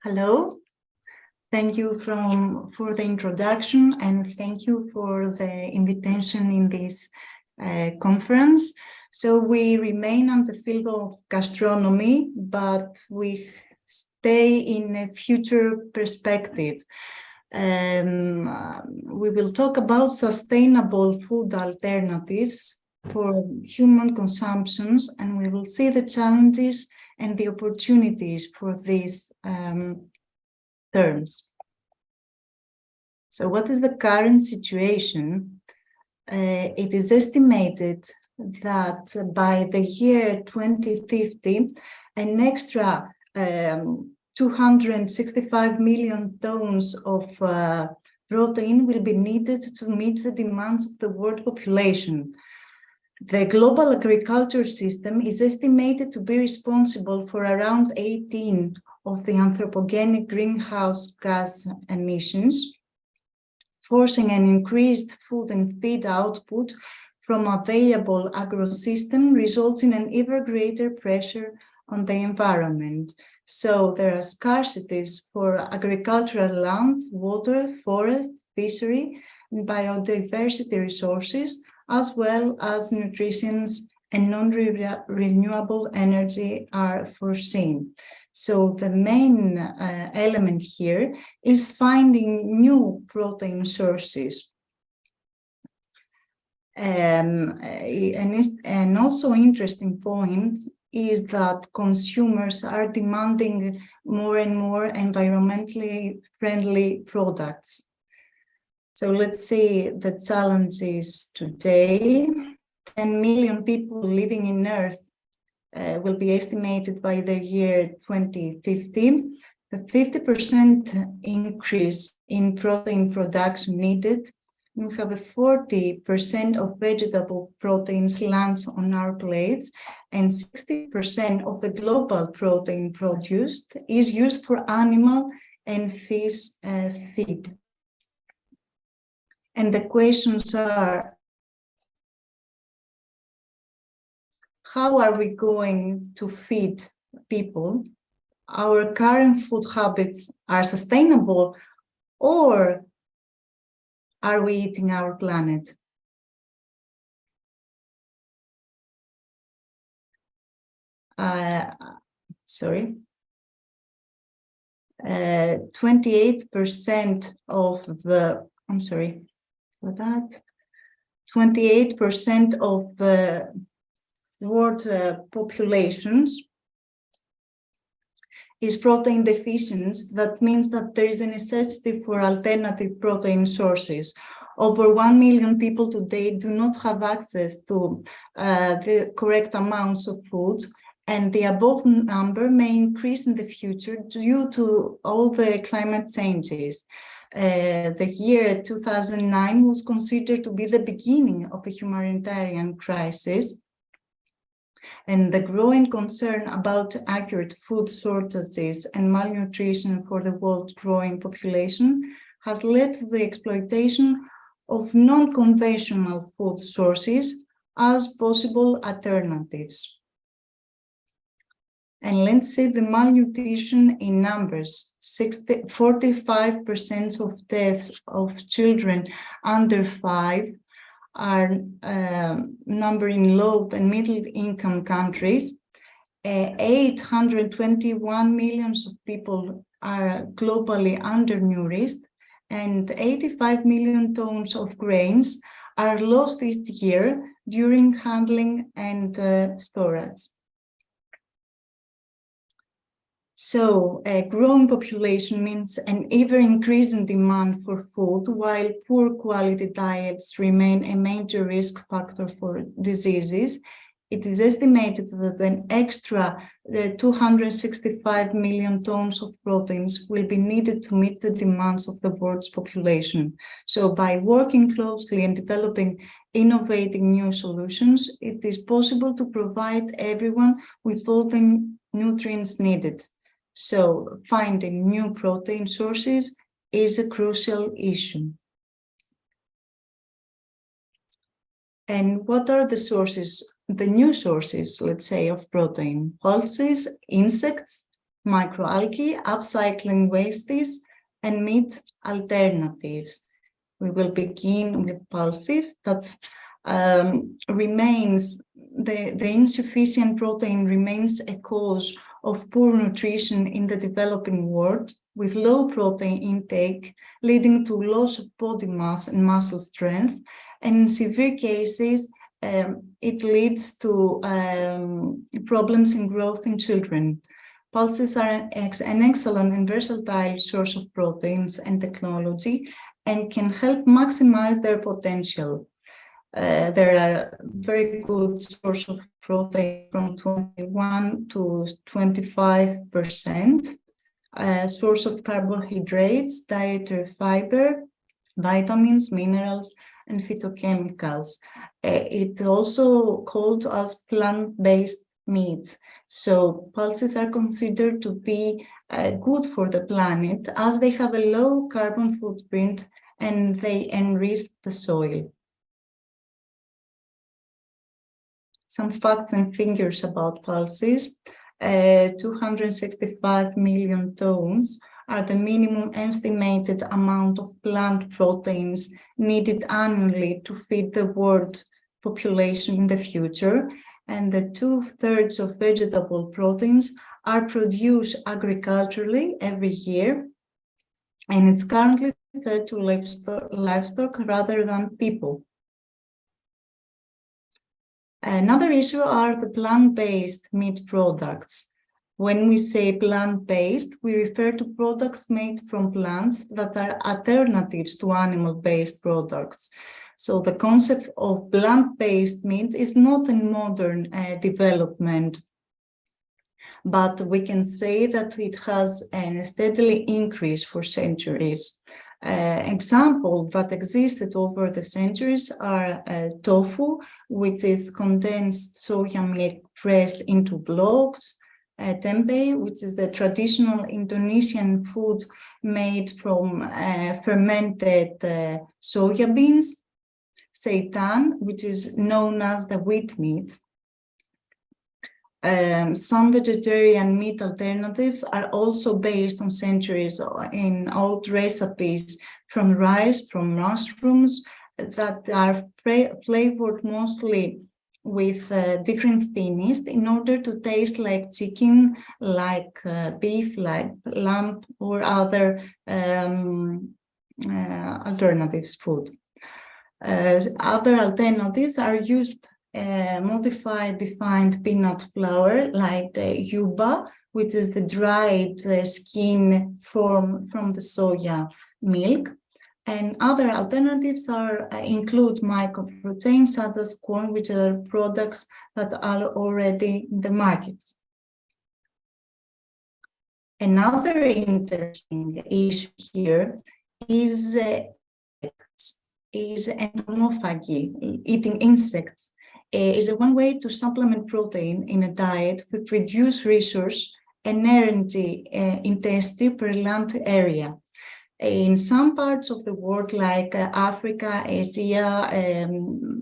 Hello, thank you for the introduction and thank you for the invitation in this conference. So we remain on the field of gastronomy, but we stay in a future perspective. We will talk about sustainable food alternatives for human consumptions, and we will see the challenges and the opportunities for these terms. So what is the current situation? It is estimated that by the year 2050, an extra 265 million tons of protein will be needed to meet the demands of the world population. The global agriculture system is estimated to be responsible for around 18 of the anthropogenic greenhouse gas emissions, forcing an increased food and feed output from available agro-system, results in an ever greater pressure on the environment. So there are scarcities for agricultural land, water, forest, fishery, and biodiversity resources, as well as nutrition and non-renewable energy are foreseen. So the main element here is finding new protein sources. And also interesting point is that consumers are demanding more and more environmentally friendly products. So let's see the challenges today. 10 million people living in Earth will be estimated by the year 2050. The 50% increase in protein production needed. We have a 40% of vegetable proteins lands on our plates, and 60% of the global protein produced is used for animal and fish feed. And the questions are, how are we going to feed people? Our current food habits are sustainable, or are we eating our planet? Sorry. 28% of the, I'm sorry for that, 28% of the world populations is protein deficient. That means that there is a necessity for alternative protein sources. Over 1 million people today do not have access to the correct amounts of food, and the above number may increase in the future due to all the climate changes. The year 2009 was considered to be the beginning of a humanitarian crisis, and the growing concern about accurate food shortages and malnutrition for the world's growing population has led to the exploitation of non-conventional food sources as possible alternatives. And let's see the malnutrition in numbers. 45% of deaths of children under 5 are number in low and middle income countries. 821 million of people are globally undernourished, and 85 million tons of grains are lost each year during handling and storage. So a growing population means an ever-increasing demand for food, while poor quality diets remain a major risk factor for diseases. It is estimated that an extra 265 million tons of proteins will be needed to meet the demands of the world's population. So by working closely and developing innovative new solutions, it is possible to provide everyone with all the nutrients needed. So finding new protein sources is a crucial issue. And what are the sources, the new sources, let's say, of protein? Pulses, insects, microalgae, upcycling wastes, and meat alternatives. We will begin with pulses that remains, the insufficient protein remains a cause of poor nutrition in the developing world, with low protein intake leading to loss of body mass and muscle strength, and in severe cases it leads to problems in growth in children. Pulses are an excellent and versatile source of proteins and technology and can help maximize their potential. There are very good source of protein from 21 to 25%, source of carbohydrates, dietary fiber, vitamins, minerals, and phytochemicals. It's also called as plant-based meats. So pulses are considered to be good for the planet as they have a low carbon footprint and they enrich the soil. Some facts and figures about pulses. 265 million tons are the minimum estimated amount of plant proteins needed annually to feed the world population in the future, and the 2/3 of vegetable proteins are produced agriculturally every year, and it's currently fed to livestock rather than people. Another issue are the plant-based meat products. When we say plant-based, we refer to products made from plants that are alternatives to animal-based products. So the concept of plant-based meat is not a modern development, but we can say that it has steadily increased for centuries. Examples that existed over the centuries are tofu, which is condensed soya milk pressed into blocks, tempeh, which is the traditional Indonesian food made from fermented soya beans, seitan, which is known as the wheat meat. Some vegetarian meat alternatives are also based on centuries in old recipes from rice, from mushrooms, that are flavored mostly with different finishes in order to taste like chicken, like beef, like lamb, or other alternatives food. Other alternatives are used modified defined peanut flour like the yuba, which is the dried skin form from the soya milk, and other alternatives are include mycoproteins such as corn, which are products that are already in the market. Another interesting issue here is entomophagy, eating insects. Is one way to supplement protein in a diet with reduced resource and energy intensity per land area. In some parts of the world, like Africa, Asia,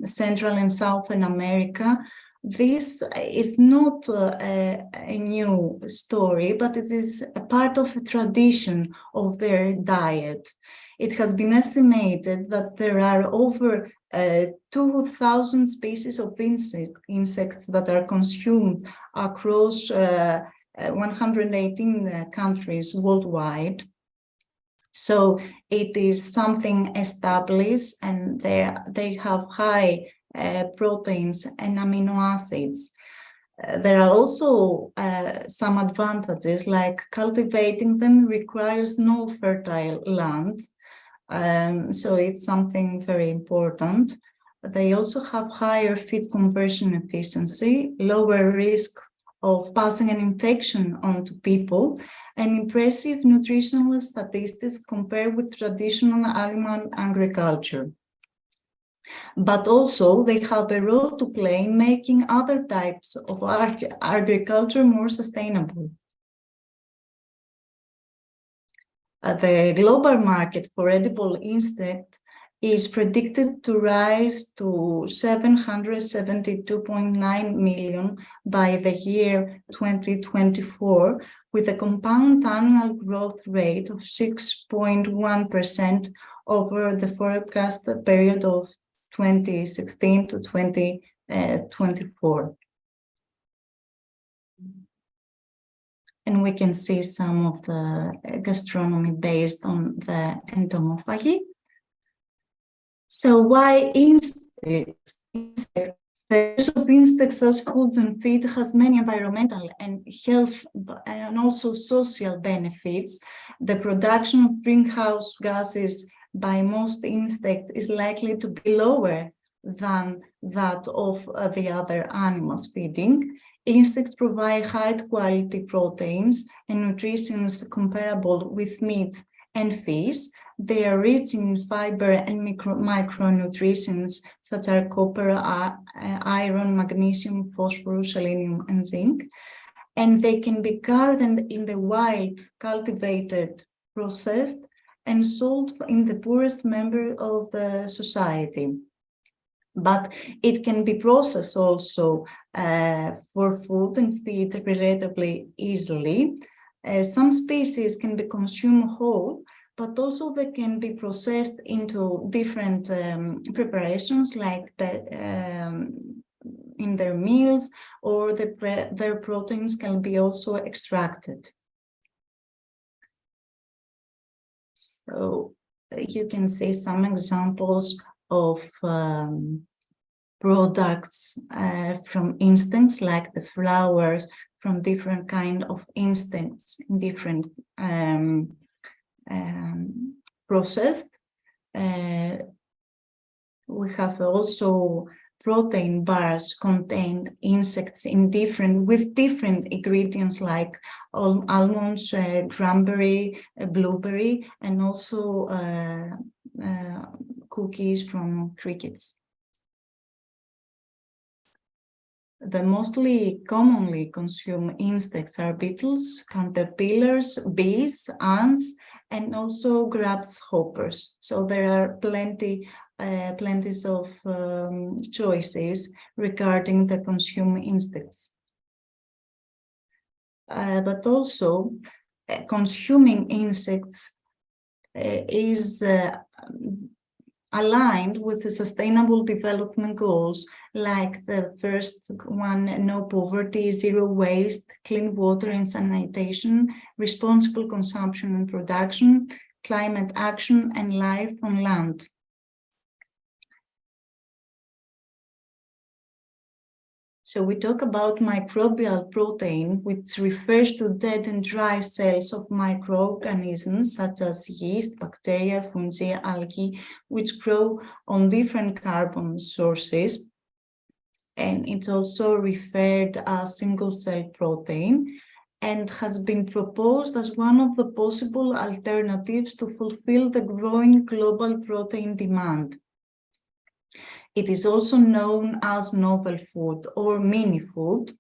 Central and Southern America, this is not a new story, but it is a part of a tradition of their diet. It has been estimated that there are over 2,000 species of insects that are consumed across 118 countries worldwide. So it is something established, and they have high proteins and amino acids. There are also some advantages, like cultivating them requires no fertile land. So it's something very important. They also have higher feed conversion efficiency, lower risk of passing an infection on to people, and impressive nutritional statistics compared with traditional animal agriculture. But also they have a role to play in making other types of agriculture more sustainable. The global market for edible insects is predicted to rise to 772.9 million by the year 2024, with a compound annual growth rate of 6.1% over the forecast period of 2016 to 2024. And we can see some of the gastronomy based on the entomophagy. So why insects? The use of insects as foods and feed has many environmental and health and also social benefits. The production of greenhouse gases by most insects is likely to be lower than that of the other animals feeding. Insects provide high-quality proteins and nutrients comparable with meat and fish. They are rich in fiber and micronutrients such as copper, iron, magnesium, phosphorus, selenium, and zinc. And they can be garnered in the wild, cultivated, processed, and sold in the poorest member of the society. But it can be processed also for food and feed relatively easily. Some species can be consumed whole, but also they can be processed into different preparations, like in their meals, or their proteins can be also extracted. So you can see some examples of products from insects, like the flowers from different kind of insects, different processed. We have also protein bars contain insects with different ingredients, like almonds, cranberry, blueberry, and also cookies from crickets. The mostly commonly consumed insects are beetles, caterpillars, bees, ants, and also grasshoppers. So there are plenty of choices regarding the consumed insects. But also, consuming insects is aligned with the Sustainable Development Goals, like the first one, no poverty, zero waste, clean water and sanitation, responsible consumption and production, climate action, and life on land. So we talk about microbial protein, which refers to dead and dry cells of microorganisms such as yeast, bacteria, fungi, algae, which grow on different carbon sources. And it's also referred as single-cell protein, and has been proposed as one of the possible alternatives to fulfill the growing global protein demand. It is also known as novel food or mini-food,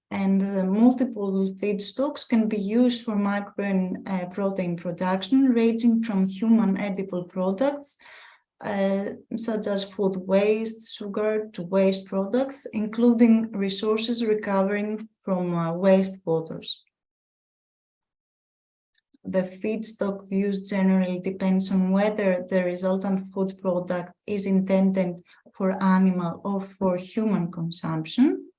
and multiple feedstocks can be used for protein production, ranging from human edible products, such as food waste, sugar, to waste products, including resources recovering from wastewaters. The feedstock used generally depends on whether the resultant food product is intended for animal or for human consumption.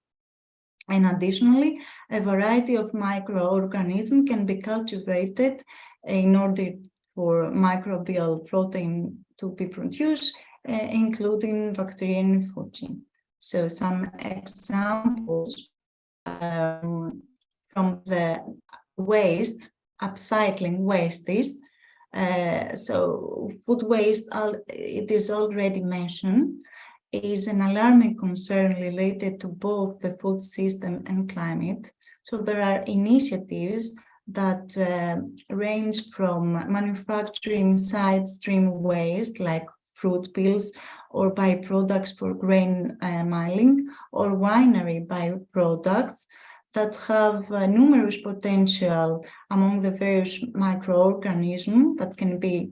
And additionally, a variety of microorganisms can be cultivated in order for microbial protein to be produced, including bacteria and fungi. So some examples from the waste, upcycling waste is, so food waste, it is already mentioned, is an alarming concern related to both the food system and climate. So there are initiatives that range from manufacturing side stream waste like fruit peels or byproducts for grain milling, or winery byproducts that have numerous potential among the various microorganisms that can be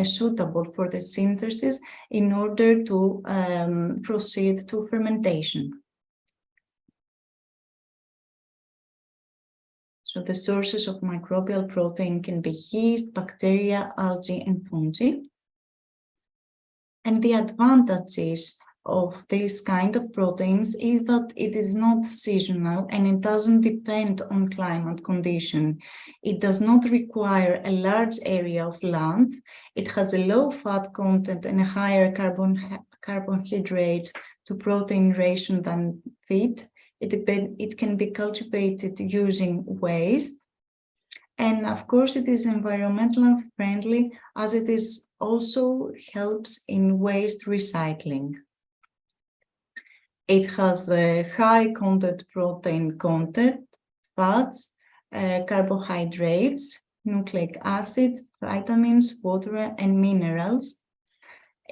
suitable for the synthesis in order to proceed to fermentation. So the sources of microbial protein can be yeast, bacteria, algae, and fungi. And the advantages of this kind of proteins is that it is not seasonal and it doesn't depend on climate condition. It does not require a large area of land. It has a low fat content and a higher carbohydrate to protein ratio than feed. It can be cultivated using waste. And of course, it is environmentally friendly as it is also helps in waste recycling. It has a high content protein content, fats, carbohydrates, nucleic acids, vitamins, water, and minerals.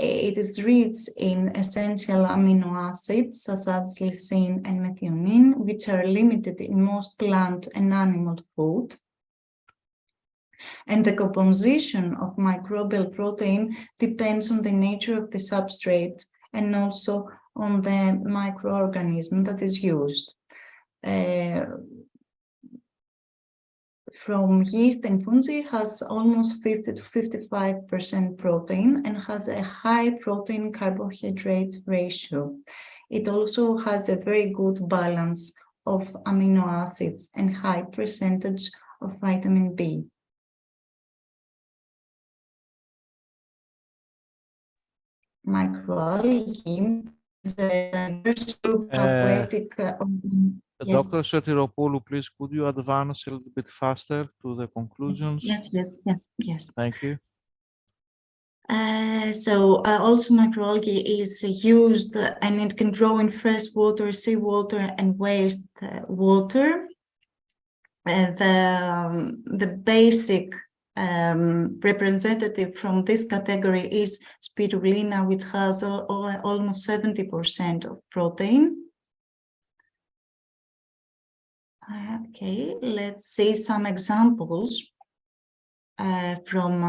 It is rich in essential amino acids such as lysine and methionine, which are limited in most plant and animal food. And the composition of microbial protein depends on the nature of the substrate and also on the microorganism that is used. From yeast and fungi has almost 50 to 55% protein and has a high protein carbohydrate ratio. It also has a very good balance of amino acids and high percentage of vitamin B. Microalgae is a diverse group of aquatic yes. Dr. Sotiropoulou, please, could you advance a little bit faster to the conclusions? Yes. Thank you. Also microalgae is used and it can grow in fresh water, seawater, and waste water. The basic representative from this category is spirulina, which has almost 70% of protein. Okay, let's see some examples from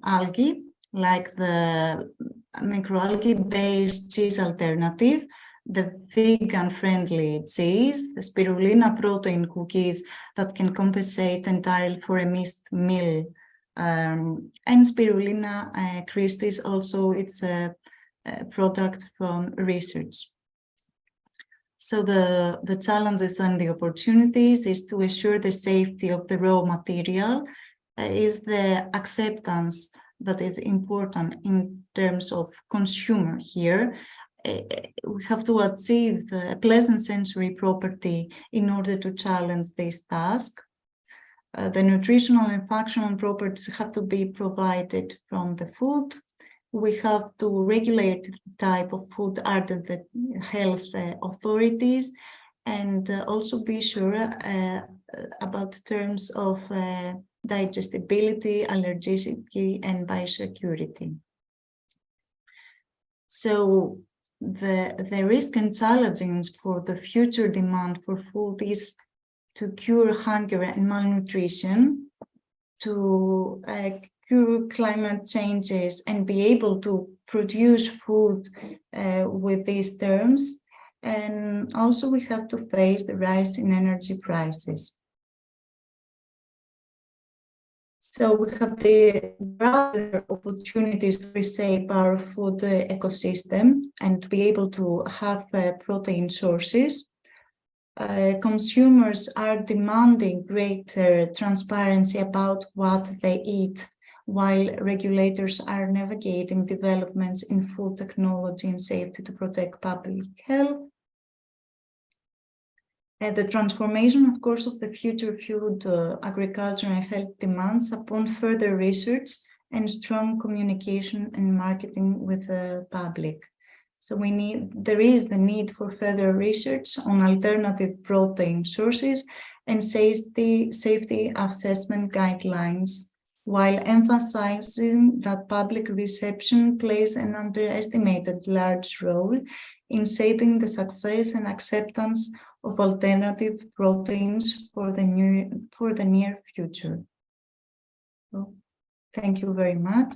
algae, like the microalgae-based cheese alternative, the vegan-friendly cheese, the spirulina protein cookies that can compensate entirely for a missed meal, and spirulina crispies also, it's a product from research. So the challenges and the opportunities is to ensure the safety of the raw material, is the acceptance that is important in terms of consumer here. We have to achieve a pleasant sensory property in order to challenge this task. The nutritional and functional properties have to be provided from the food. We have to regulate the type of food under the health authorities, and also be sure about terms of digestibility, allergicity, and biosecurity. So the risk and challenges for the future demand for food is to cure hunger and malnutrition, to cure climate changes and be able to produce food with these terms. And also we have to face the rise in energy prices. So we have the other opportunities to reshape our food ecosystem and to be able to have protein sources. Consumers are demanding greater transparency about what they eat, while regulators are navigating developments in food technology and safety to protect public health. The transformation, of course, of the future food, agriculture and health demands upon further research and strong communication and marketing with the public. So there is the need for further research on alternative protein sources and safety assessment guidelines, while emphasizing that public reception plays an underestimated large role in shaping the success and acceptance of alternative proteins for the near future. So, Thank you very much.